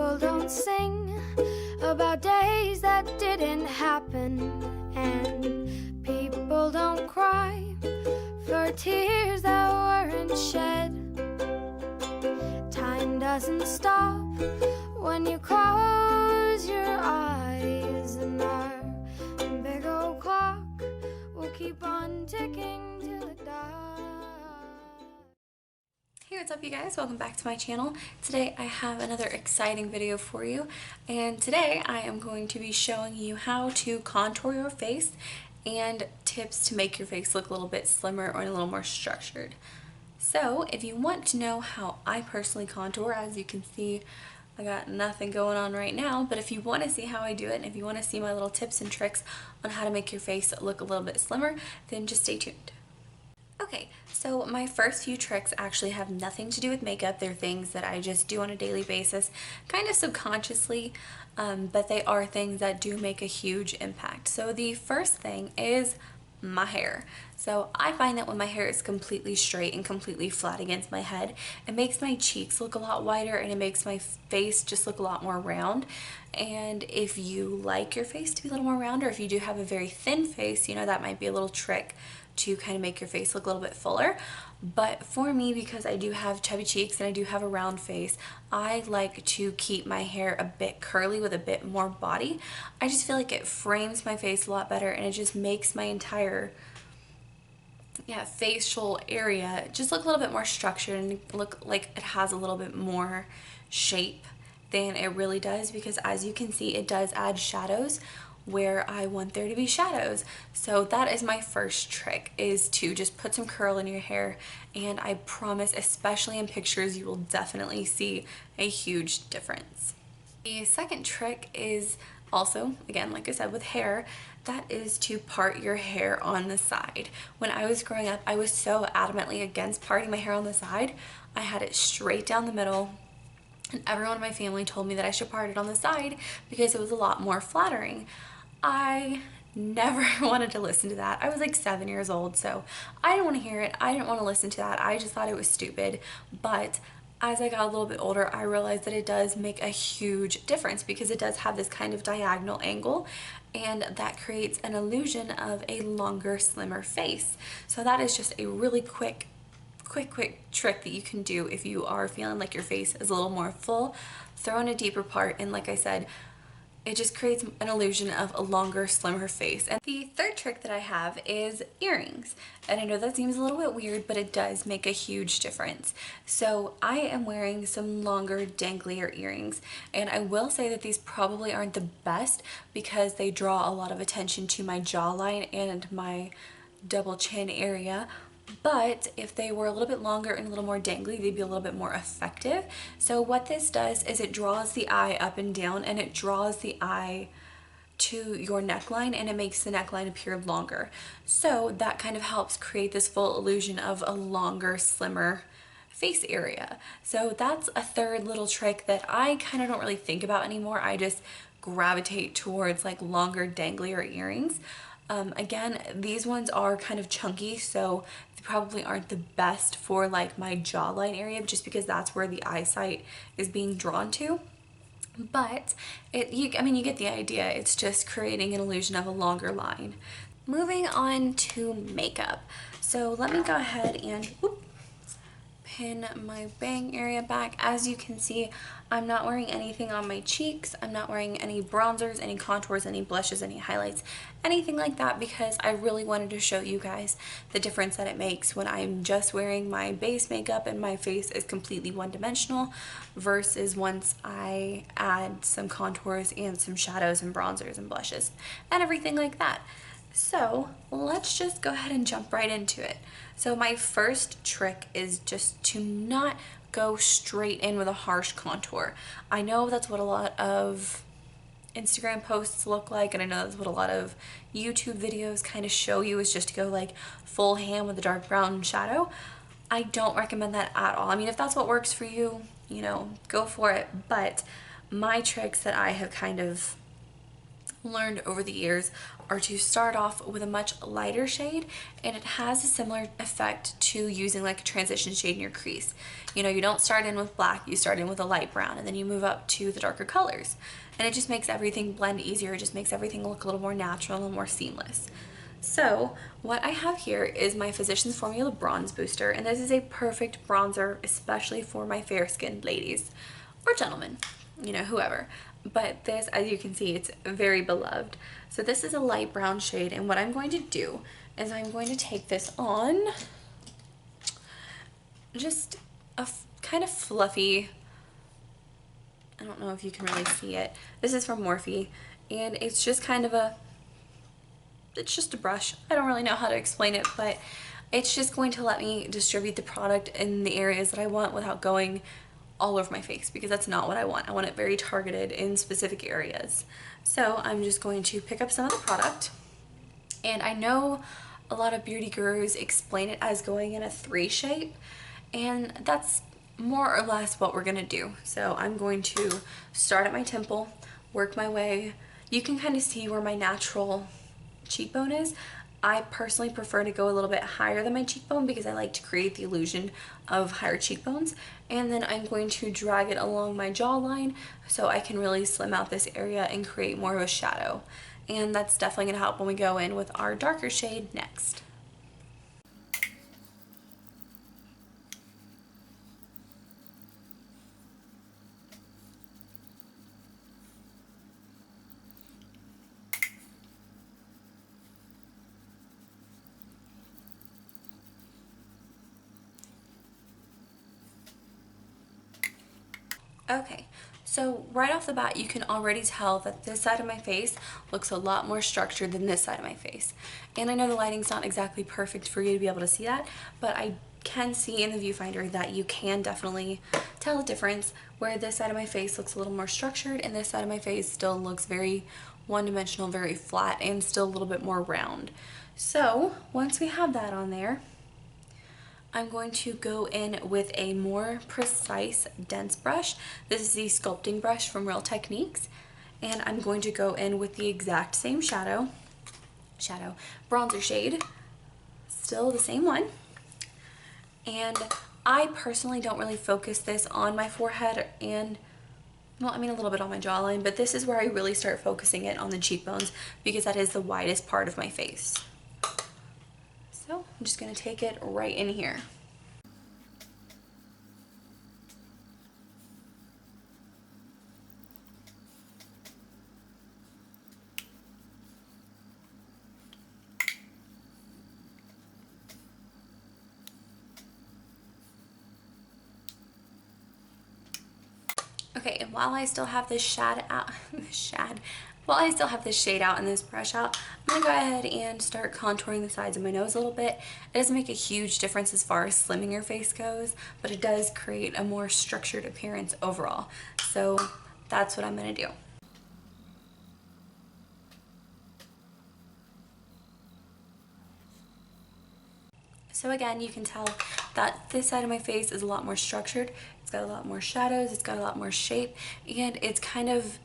People don't sing about days that didn't happen, and people don't cry for tears that weren't shed. Time doesn't stop when you close your eyes, and our big old clock will keep on ticking till it dies. Hey, what's up you guys? Welcome back to my channel. Today I have another exciting video for you, and today I am going to be showing you how to contour your face and tips to make your face look a little bit slimmer or a little more structured. So if you want to know how I personally contour, as you can see I got nothing going on right now, but if you want to see how I do it and if you want to see my little tips and tricks on how to make your face look a little bit slimmer, then just stay tuned. Okay, so my first few tricks actually have nothing to do with makeup. They're things that I just do on a daily basis, kind of subconsciously, but they are things that do make a huge impact. So the first thing is my hair. So I find that when my hair is completely straight and completely flat against my head, it makes my cheeks look a lot wider and it makes my face just look a lot more round. And if you like your face to be a little more round, or if you do have a very thin face, you know, that might be a little trick to kind of make your face look a little bit fuller. But for me, because I do have chubby cheeks and I do have a round face, I like to keep my hair a bit curly with a bit more body. I just feel like it frames my face a lot better, and it just makes my entire facial area just look a little bit more structured and look like it has a little bit more shape than it really does, because as you can see, it does add shadows where I want there to be shadows. So that is my first trick, is to just put some curl in your hair, and I promise, especially in pictures, you will definitely see a huge difference. The second trick is also, again, like I said, with hair, that is to part your hair on the side. When I was growing up, I was so adamantly against parting my hair on the side. I had it straight down the middle, and everyone in my family told me that I should part it on the side because it was a lot more flattering. I never wanted to listen to that. I was like 7 years old, so I didn't want to hear it. I didn't want to listen to that. I just thought it was stupid. But as I got a little bit older, I realized that it does make a huge difference, because it does have this kind of diagonal angle, and that creates an illusion of a longer, slimmer face. So that is just a really quick trick that you can do if you are feeling like your face is a little more full. Throw in a deeper part, and like I said, it just creates an illusion of a longer, slimmer face. And the third trick that I have is earrings. And I know that seems a little bit weird, but it does make a huge difference. So I am wearing some longer, danglier earrings. And I will say that these probably aren't the best, because they draw a lot of attention to my jawline and my double chin area. But if they were a little bit longer and a little more dangly, they'd be a little bit more effective. So what this does is it draws the eye up and down, and it draws the eye to your neckline, and it makes the neckline appear longer. So that kind of helps create this full illusion of a longer, slimmer face area. So that's a third little trick that I kind of don't really think about anymore. I just gravitate towards like longer, danglier earrings. Again, these ones are kind of chunky, so they probably aren't the best for like my jawline area, just because that's where the eyesight is being drawn to. But I mean, you get the idea. It's just creating an illusion of a longer line. Moving on to makeup. So let me go ahead and pin my bang area back. As you can see, I'm not wearing anything on my cheeks. I'm not wearing any bronzers, any contours, any blushes, any highlights, anything like that, because I really wanted to show you guys the difference that it makes when I'm just wearing my base makeup and my face is completely one-dimensional, versus once I add some contours and some shadows and bronzers and blushes and everything like that. So let's just go ahead and jump right into it. So my first trick is just to not go straight in with a harsh contour. I know that's what a lot of Instagram posts look like, and I know that's what a lot of YouTube videos kind of show you, is just to go like full ham with a dark brown shadow. I don't recommend that at all. I mean, if that's what works for you, you know, go for it. But my tricks that I have kind of learned over the years are to start off with a much lighter shade, and it has a similar effect to using like a transition shade in your crease. You know, you don't start in with black, you start in with a light brown, and then you move up to the darker colors. And it just makes everything blend easier, it just makes everything look a little more natural and more seamless. So what I have here is my Physicians Formula Bronze Booster, and this is a perfect bronzer, especially for my fair-skinned ladies or gentlemen, you know, whoever. But this, as you can see, it's very beloved. So this is a light brown shade, and what I'm going to do is I'm going to take this on just a kind of fluffy, I don't know if you can really see it. This is from Morphe, and it's just kind of it's just a brush. I don't really know how to explain it, but it's just going to let me distribute the product in the areas that I want without going all over my face, because that's not what I want. I want it very targeted in specific areas. So I'm just going to pick up some of the product, and I know a lot of beauty gurus explain it as going in a 3 shape, and that's more or less what we're gonna do. So I'm going to start at my temple, work my way. You can kind of see where my natural cheekbone is. I personally prefer to go a little bit higher than my cheekbone because I like to create the illusion of higher cheekbones. And then I'm going to drag it along my jawline so I can really slim out this area and create more of a shadow. And that's definitely going to help when we go in with our darker shade next. Okay, so right off the bat, you can already tell that this side of my face looks a lot more structured than this side of my face. And I know the lighting's not exactly perfect for you to be able to see that, but I can see in the viewfinder that you can definitely tell a difference where this side of my face looks a little more structured and this side of my face still looks very one-dimensional, very flat, and still a little bit more round. So once we have that on there, I'm going to go in with a more precise dense brush. This is the sculpting brush from Real Techniques, and I'm going to go in with the exact same bronzer shade, still the same one. And I personally don't really focus this on my forehead and, well, I mean a little bit on my jawline, but this is where I really start focusing it on the cheekbones because that is the widest part of my face. So I'm just going to take it right in here. Okay, and while I still have this while I still have this shade out and this brush out, I'm gonna go ahead and start contouring the sides of my nose a little bit. It doesn't make a huge difference as far as slimming your face goes, but it does create a more structured appearance overall. So that's what I'm gonna do. So again, you can tell that this side of my face is a lot more structured. It's got a lot more shadows, it's got a lot more shape, and it's kind of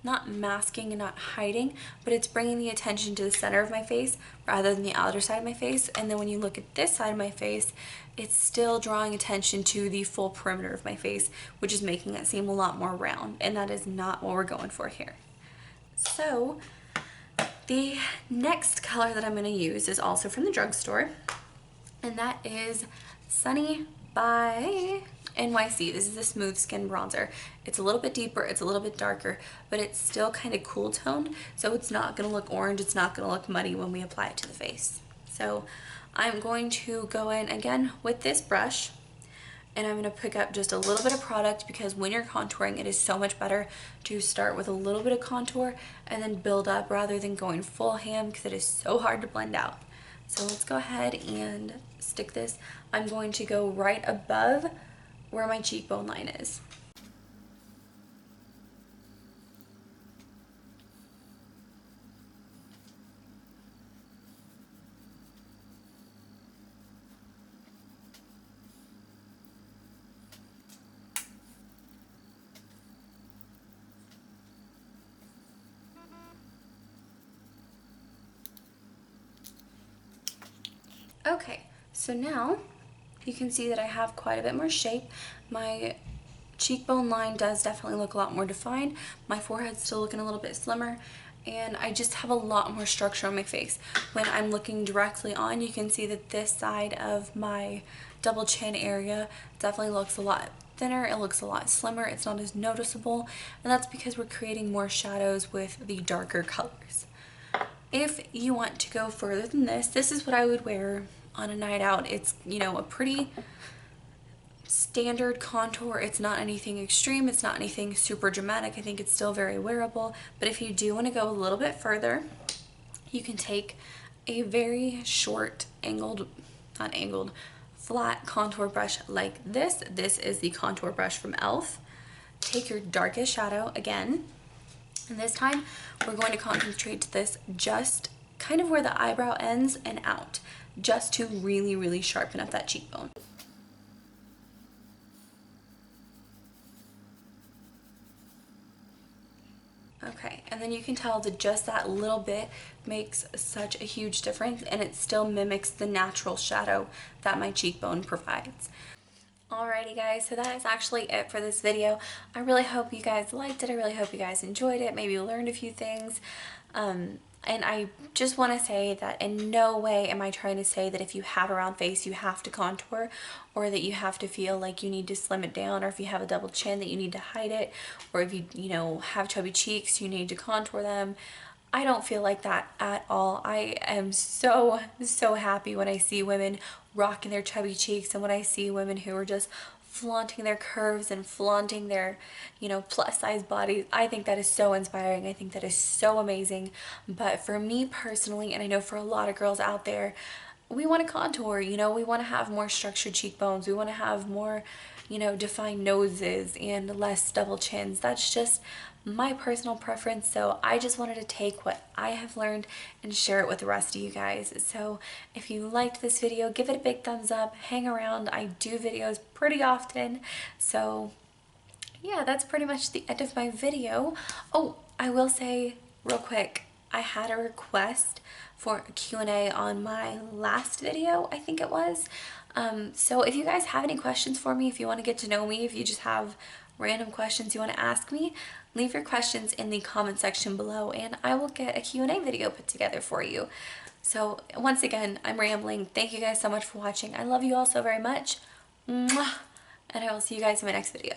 not masking and not hiding, but it's bringing the attention to the center of my face rather than the outer side of my face. And then when you look at this side of my face, it's still drawing attention to the full perimeter of my face, which is making it seem a lot more round, and that is not what we're going for here. So the next color that I'm going to use is also from the drugstore, and that is Sunny by NYC. This is a smooth skin bronzer. It's a little bit deeper, it's a little bit darker, but it's still kind of cool toned, so it's not going to look orange, it's not going to look muddy when we apply it to the face. So I'm going to go in again with this brush, and I'm going to pick up just a little bit of product because when you're contouring, it is so much better to start with a little bit of contour and then build up rather than going full ham because it is so hard to blend out. So let's go ahead and stick this. I'm going to go right above where my cheekbone line is. Okay, so now you can see that I have quite a bit more shape. My cheekbone line does definitely look a lot more defined. My forehead's still looking a little bit slimmer, and I just have a lot more structure on my face. When I'm looking directly on, you can see that this side of my double chin area definitely looks a lot thinner. It looks a lot slimmer. It's not as noticeable, and that's because we're creating more shadows with the darker colors. If you want to go further than this, this is what I would wear on a night out. It's, you know, a pretty standard contour. It's not anything extreme. It's not anything super dramatic. I think it's still very wearable. But if you do want to go a little bit further, you can take a very short flat contour brush like this. This is the contour brush from e.l.f. Take your darkest shadow again, and this time we're going to concentrate to this just kind of where the eyebrow ends and out, just to really, really sharpen up that cheekbone. Okay, and then you can tell that just that little bit makes such a huge difference, and it still mimics the natural shadow that my cheekbone provides. Alrighty guys, so that is actually it for this video. I really hope you guys liked it. I really hope you guys enjoyed it. Maybe learned a few things. And I just want to say that in no way am I trying to say that if you have a round face you have to contour, or that you have to feel like you need to slim it down, or if you have a double chin that you need to hide it, or if you know, have chubby cheeks you need to contour them. I don't feel like that at all. I am so happy when I see women rocking their chubby cheeks, and when I see women who are just flaunting their curves and flaunting their, you know, plus size bodies. I think that is so inspiring. I think that is so amazing. But for me personally, and I know for a lot of girls out there, we want to contour, you know, we want to have more structured cheekbones. We want to have more, you know, defined noses and less double chins. That's just my personal preference. So I just wanted to take what I have learned and share it with the rest of you guys. So if you liked this video, give it a big thumbs up, hang around. I do videos pretty often. So yeah, that's pretty much the end of my video. Oh, I will say real quick, I had a request for a Q&A on my last video, I think it was. So if you guys have any questions for me, if you want to get to know me, if you just have random questions you want to ask me, leave your questions in the comment section below and I will get a Q&A video put together for you. So once again, I'm rambling. Thank you guys so much for watching. I love you all so very much. Mwah! And I will see you guys in my next video.